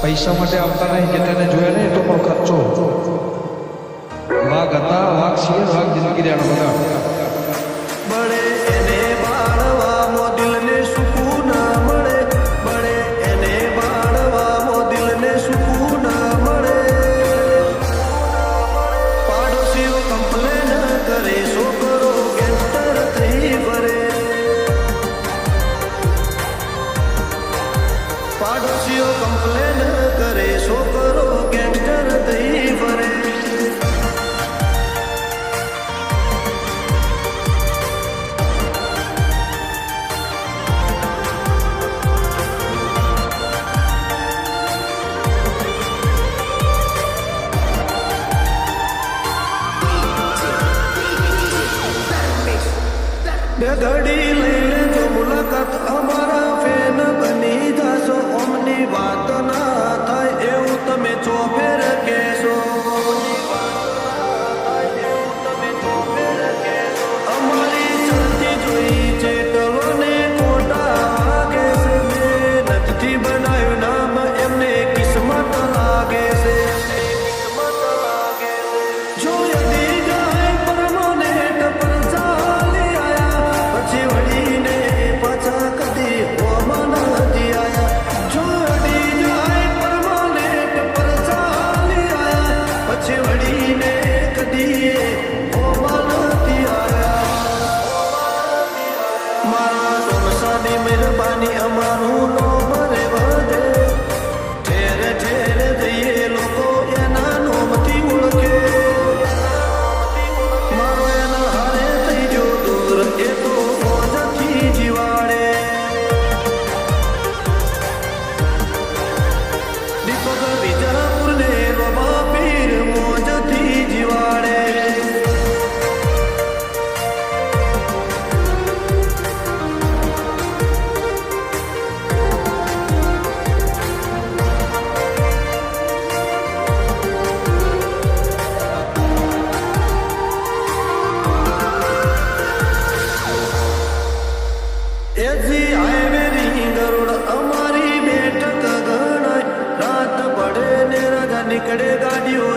પૈસા માટે આવતા નહીં, જેને જોયા નહીં તો પણ ખર્ચો. વાઘ હતા, વાઘ છીએ, વાઘ જિંદગી રહ્યા બધા. બળે એને બાળવામાં દિલને સુકૂન મળે, બળે એને બાળવામાં દિલને સુકૂન મળે. પાડોશીઓ કમ્પ્લેન કરે, છોકરો ગેંગસ્ટર થઈ ફરે. પાડોશીઓ કમ્પ્લેન કરે, છોકરો ગેંગસ્ટર થઈ ફરે. બે ઘડી લઈ લેજો મુલાકાત, અમારા ફેન બની જાશો. અમની વાત ના થાય એવું તમે ચોફેર કહેશો. અમારી ચલતી જોઈ છે ટલોને ખોટા વાગે છે. મહેનતથી બનાવ્યું નામ એમને કિસ્મત લાગે છે. જો યદી જાય પરમાનેન્ટ પર ચાલી આયા, પછી વળીને પાછા કદી હોમાં નથી આયા. જો યદી જાય પરમાનેન્ટ પર ચાલી આયા, પછી વળીને કદી હોમાં નથી આયા. મારા ડોમસાની મહેરબાની અમારું નોમ રે વધે. ઠેર ઠેર જઈએ લોકો એના નોમથી ઓળખે. મારો એના હારે થઈ ગયો દૂર, એ તો મોજથી જીવાડે. દીપક વિજાપુરને બાબા પીર મોજથી જીવાડે. એજી હાઈવે રિંગ રોડ અમારી બેઠક ગણાય. રાત પડે ને રાજા નીકળે ગાડીઓ